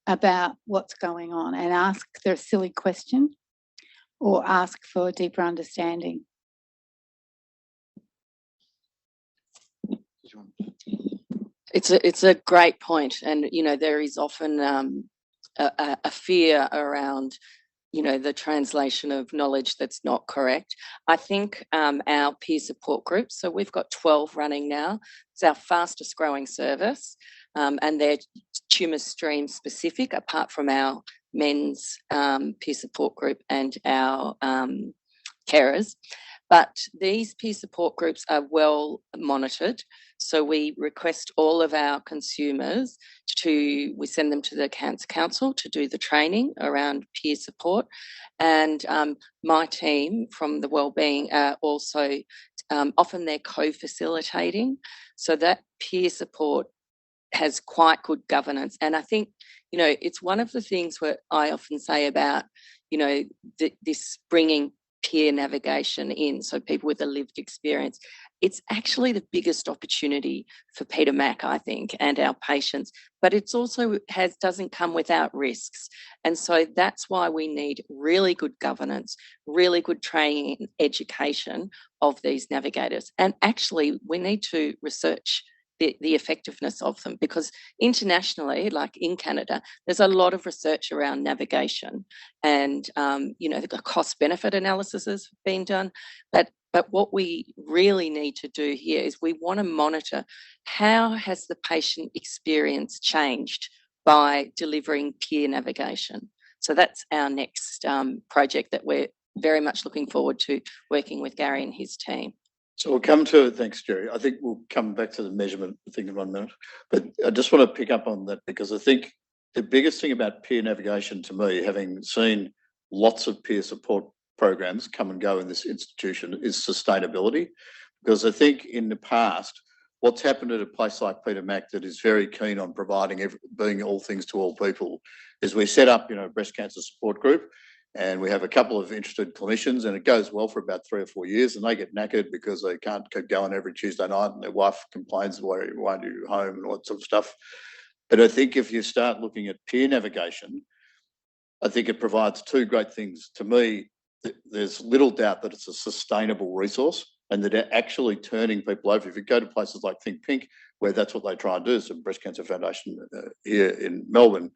about what's going on, and ask their silly question or ask for a deeper understanding. It's a great point, and there is often a fear around the translation of knowledge that's not correct. I think our peer support groups, so we've got 12 running now. It's our fastest growing service, and they're tumour stream specific, apart from our men's peer support group and our carers. But these peer support groups are well monitored. So we request all of our consumers we send them to the Cancer Council to do the training around peer support. And my team from the Wellbeing are also, often they're co-facilitating. So that peer support has quite good governance. And I think, it's one of the things where I often say about, this bringing peer navigation in, so people with a lived experience. It's actually the biggest opportunity for Peter Mac, I think, and our patients, but it's also doesn't come without risks. And so that's why we need really good governance, really good training and education of these navigators. And actually, we need to research the effectiveness of them, because internationally, like in Canada, there's a lot of research around navigation, and the cost benefit analysis has been done. But what we really need to do here is we want to monitor how has the patient experience changed by delivering peer navigation. So that's our next project that we're very much looking forward to working with Gary and his team. So we'll come to, thanks, Jerry. I think we'll come back to the measurement thing in 1 minute. But I just want to pick up on that, because I think the biggest thing about peer navigation to me, having seen lots of peer support programs come and go in this institution, is sustainability. Because I think in the past, what's happened at a place like Peter Mac that is very keen on providing being all things to all people is we set up, a breast cancer support group, and we have a couple of interested clinicians, and it goes well for about 3 or 4 years, and they get knackered because they can't keep going every Tuesday night, and their wife complains, why aren't you home, and all that sort of stuff. But I think if you start looking at peer navigation, I think it provides two great things. To me, there's little doubt that it's a sustainable resource and that they're actually turning people over. If you go to places like Think Pink, where that's what they try and do, it's a breast cancer foundation here in Melbourne,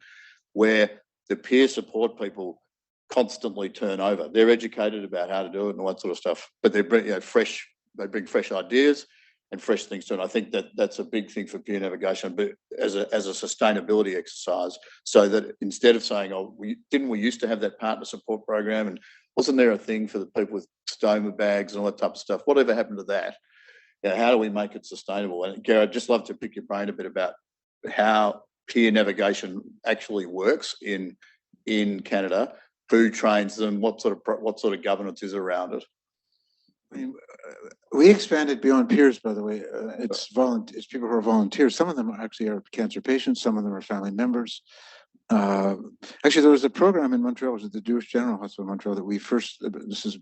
where the peer support people constantly turn over. They're educated about how to do it and all that sort of stuff, but they bring they bring fresh ideas and fresh things to it. I think that's a big thing for peer navigation, but as a sustainability exercise, so that instead of saying, oh, we used to have that partner support program, and wasn't there a thing for the people with stoma bags and all that type of stuff? Whatever happened to that? How do we make it sustainable? And Gary, I'd just love to pick your brain a bit about how peer navigation actually works in Canada. Who trains them? What sort of governance is around it? I mean, we expanded beyond peers, by the way. It's people who are volunteers. Some of them actually are cancer patients. Some of them are family members. Actually, there was a program in Montreal, it was at the Jewish General Hospital in Montreal, that we first, this is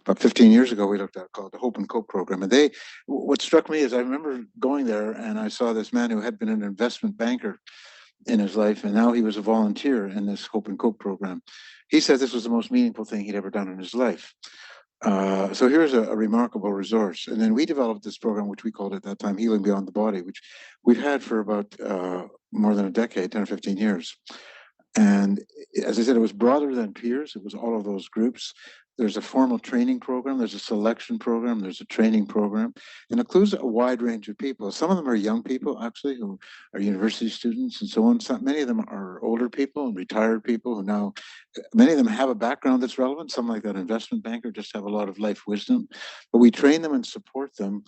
about 15 years ago, we looked at, called the Hope and Cope program. And what struck me is I remember going there and I saw this man who had been an investment banker in his life, and now he was a volunteer in this Hope and Cope program. He said this was the most meaningful thing he'd ever done in his life. So here's a remarkable resource. And then we developed this program, which we called at that time Healing Beyond the Body, which we've had for about more than a decade, 10 or 15 years. And as I said, it was broader than peers. It was all of those groups. There's a formal training program, there's a selection program, there's a training program, and includes a wide range of people. Some of them are young people, actually, who are university students and so on. Many of them are older people and retired people who now, many of them have a background that's relevant. Some, like that investment banker, just have a lot of life wisdom. But we train them and support them.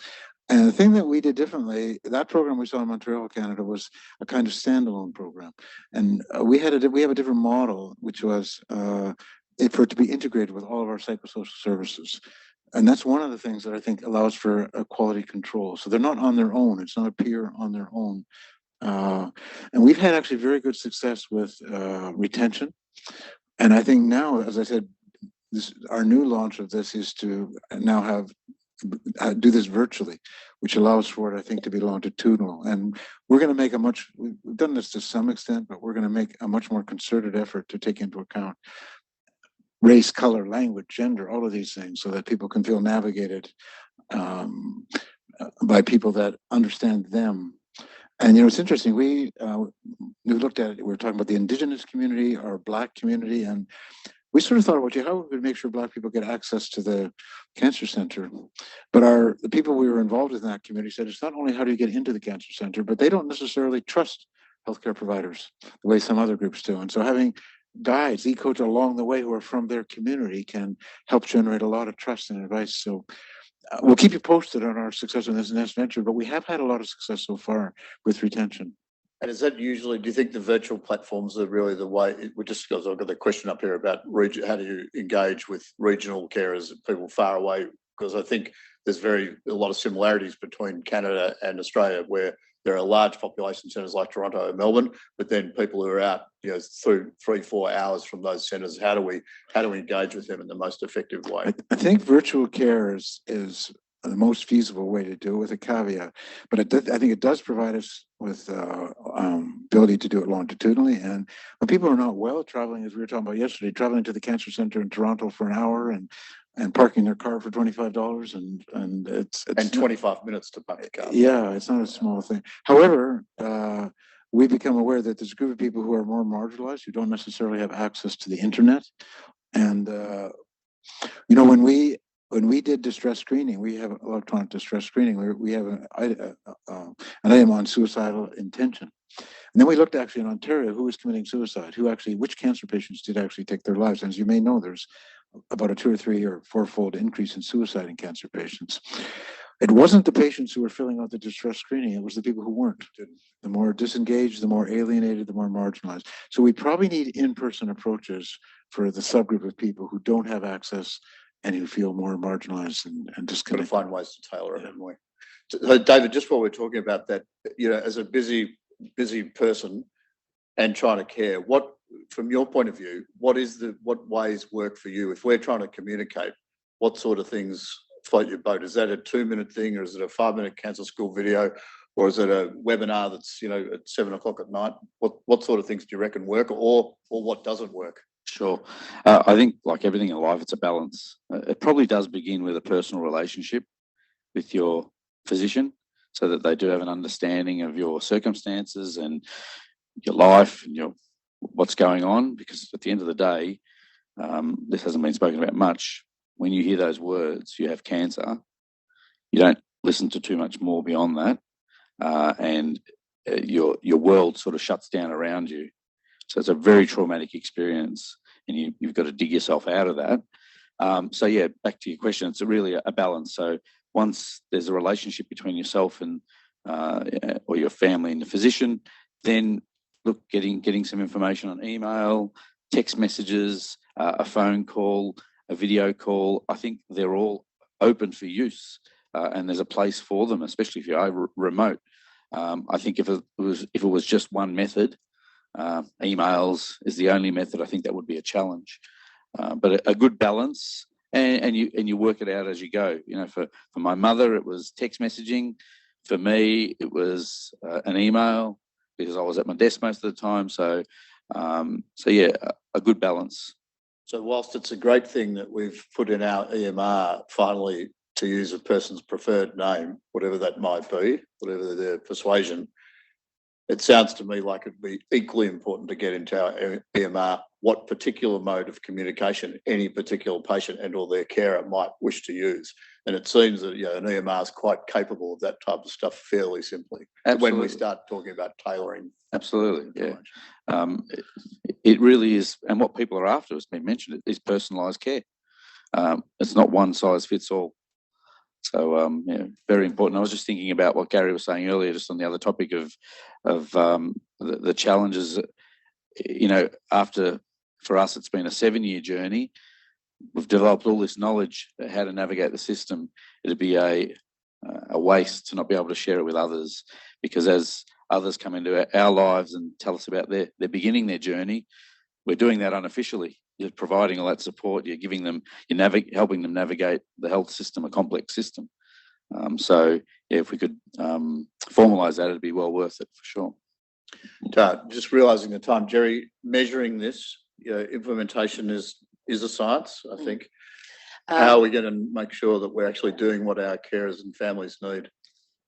And the thing that we did differently, that program we saw in Montreal, Canada, was a kind of standalone program. And we have a different model, which was for it to be integrated with all of our psychosocial services. And that's one of the things that I think allows for a quality control. So they're not on their own. It's not a peer on their own. And we've had actually very good success with retention. And I think now, as I said, our new launch of this is to now do this virtually, which allows for it, I think, to be longitudinal. And we're going to make we've done this to some extent, but we're going to make a much more concerted effort to take into account race, color, language, gender, all of these things, so that people can feel navigated by people that understand them. And, it's interesting, we looked at it, we were talking about the Indigenous community, our Black community, and we sort of thought about how we would make sure Black people get access to the cancer center. But the people we were involved with in that community said it's not only how do you get into the cancer center, but they don't necessarily trust healthcare providers the way some other groups do. And so having guides, e-coach along the way who are from their community can help generate a lot of trust and advice. So we'll keep you posted on our success in this next venture, but we have had a lot of success so far with retention. And is that usually, do you think the virtual platforms are really the way, just because I've got the question up here about how do you engage with regional carers, people far away? Because I think there's a lot of similarities between Canada and Australia, where there are large population centres like Toronto and Melbourne, but then people who are out, through 3-4 hours from those centres, how do we engage with them in the most effective way? I think virtual care is the most feasible way to do it, with a caveat. But I think it does provide us with ability to do it longitudinally. And when people are not well, traveling, as we were talking about yesterday, traveling to the cancer center in Toronto for an hour and parking their car for $25 and it's 25 minutes to park the car. Yeah, it's not a small thing. However, we become aware that there's a group of people who are more marginalized, who don't necessarily have access to the internet. And when we did distress screening, we have electronic distress screening. We have an item on suicidal intention. And then we looked actually in Ontario who was committing suicide, which cancer patients did actually take their lives. And as you may know, there's about a 2 or 3 or 4-fold increase in suicide in cancer patients. It wasn't the patients who were filling out the distress screening, it was the people who weren't. The more disengaged, the more alienated, the more marginalized. So we probably need in-person approaches for the subgroup of people who don't have access and who feel more marginalized and disconnected. Got to find ways to tailor it, haven't we? So David, just while we're talking about that, as a busy person and trying to care, what, from your point of view, what ways work for you? If we're trying to communicate, what sort of things float your boat? Is that a 2-minute thing, or is it a 5-minute cancer school video, or is it a webinar that's, at 7 o'clock at night? What sort of things do you reckon work, or what doesn't work? Sure. I think, like everything in life, it's a balance. It probably does begin with a personal relationship with your physician, so that they do have an understanding of your circumstances and your life and what's going on. Because at the end of the day, this hasn't been spoken about much. When you hear those words, you have cancer, you don't listen to too much more beyond that, and your world sort of shuts down around you. So it's a very traumatic experience, and you've got to dig yourself out of that. So yeah, back to your question, it's really a balance. So once there's a relationship between yourself and or your family and the physician, then look, getting some information on email, text messages, a phone call, a video call. I think they're all open for use, and there's a place for them, especially if you're remote. I think if it was just one method, emails is the only method, I think that would be a challenge. But a good balance, and you work it out as you go. For my mother, it was text messaging. For me, it was an email, because I was at my desk most of the time. So yeah, a good balance. So whilst it's a great thing that we've put in our EMR finally to use a person's preferred name, whatever that might be, whatever their persuasion, it sounds to me like it'd be equally important to get into our EMR what particular mode of communication any particular patient and or their carer might wish to use. And it seems that an EMR is quite capable of that type of stuff fairly simply. Absolutely. When we start talking about tailoring. Absolutely, yeah. It really is, and what people are after, has been mentioned, is personalised care. It's not one size fits all. So yeah, very important. I was just thinking about what Gary was saying earlier, just on the other topic of the challenges. For us, it's been a 7-year journey. We've developed all this knowledge how to navigate the system. It'd be a waste to not be able to share it with others, because as others come into our lives and tell us about their beginning their journey, we're doing that unofficially. You're providing all that support. You're giving them, helping them navigate the health system, a complex system. So yeah, if we could formalise that, it'd be well worth it for sure. Just realising the time, Jerry, measuring this, implementation is a science, I think. How are we going to make sure that we're actually doing what our carers and families need?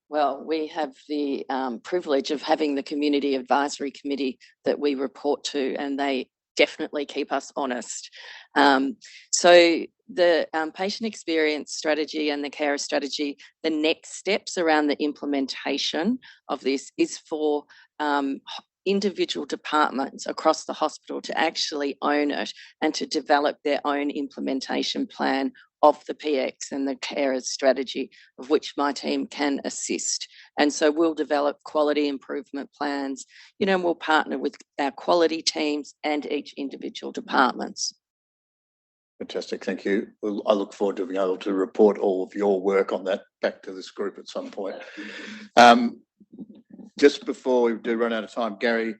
Well, we have the privilege of having the Community Advisory Committee that we report to, and they definitely keep us honest. So the patient experience strategy and the carer strategy, the next steps around the implementation of this is for individual departments across the hospital to actually own it and to develop their own implementation plan of the PX and the carers strategy, of which my team can assist. And so we'll develop quality improvement plans, and we'll partner with our quality teams and each individual departments. Fantastic, thank you. Well, I look forward to being able to report all of your work on that back to this group at some point. Just before we do run out of time, Gary,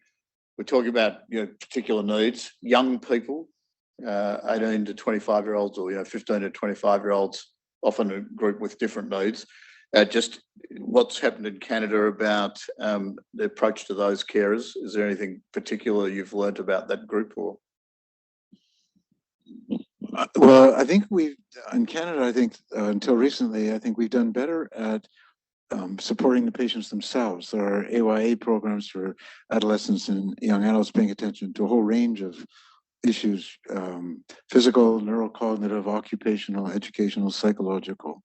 we're talking about particular needs, young people, 18 to 25-year-olds, or 15 to 25-year-olds, often a group with different needs. Just what's happened in Canada about the approach to those carers? Is there anything particular you've learnt about that group? Or Well, I think in Canada, I think until recently, I think we've done better at supporting the patients themselves. There are AYA programs for adolescents and young adults, paying attention to a whole range of issues, physical, neurocognitive, occupational, educational, psychological.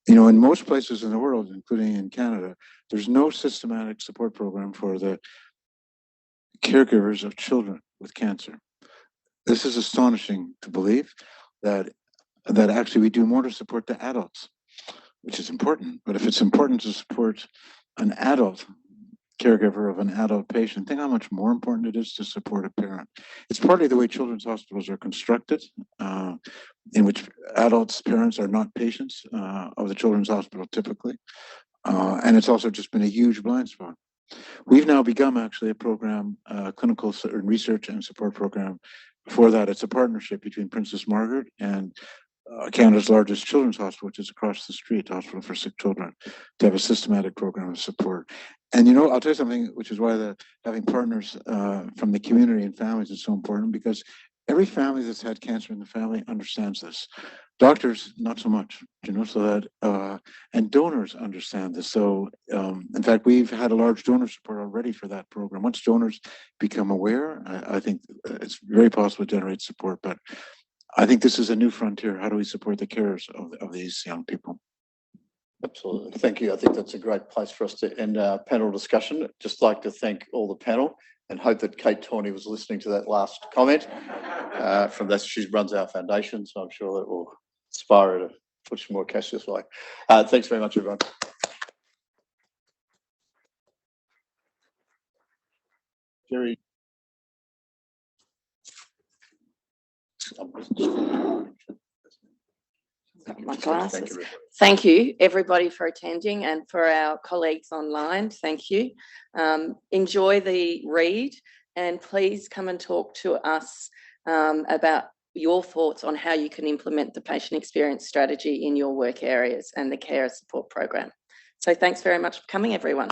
In most places in the world, including in Canada, there's no systematic support program for the caregivers of children with cancer. This is astonishing to believe that actually we do more to support the adults, which is important. But if it's important to support an adult caregiver of an adult patient, think how much more important it is to support a parent. It's partly the way children's hospitals are constructed, in which adults' parents are not patients of the children's hospital typically. And it's also just been a huge blind spot. We've now become actually a program, clinical research and support program. For that, it's a partnership between Princess Margaret and Canada's largest children's hospital, which is across the street, Hospital for Sick Children, to have a systematic program of support. And you know, I'll tell you something, which is why having partners from the community and families is so important, because every family that's had cancer in the family understands this. Doctors, not so much, you know, so that, and donors understand this. So, in fact, we've had a large donor support already for that program. Once donors become aware, I think it's very possible to generate support, but I think this is a new frontier. How do we support the carers of these young people? Absolutely. Thank you. I think that's a great place for us to end our panel discussion. Just like to thank all the panel and hope that Kate Tawney was listening to that last comment. From that, she runs our foundation, so I'm sure that will inspire her to put some more cash this way. Thanks very much, everyone. Jerry. My glasses. Thank you, everybody, for attending, and for our colleagues online. Thank you. Enjoy the read, and please come and talk to us about your thoughts on how you can implement the patient experience strategy in your work areas and the care support program. So thanks very much for coming, everyone.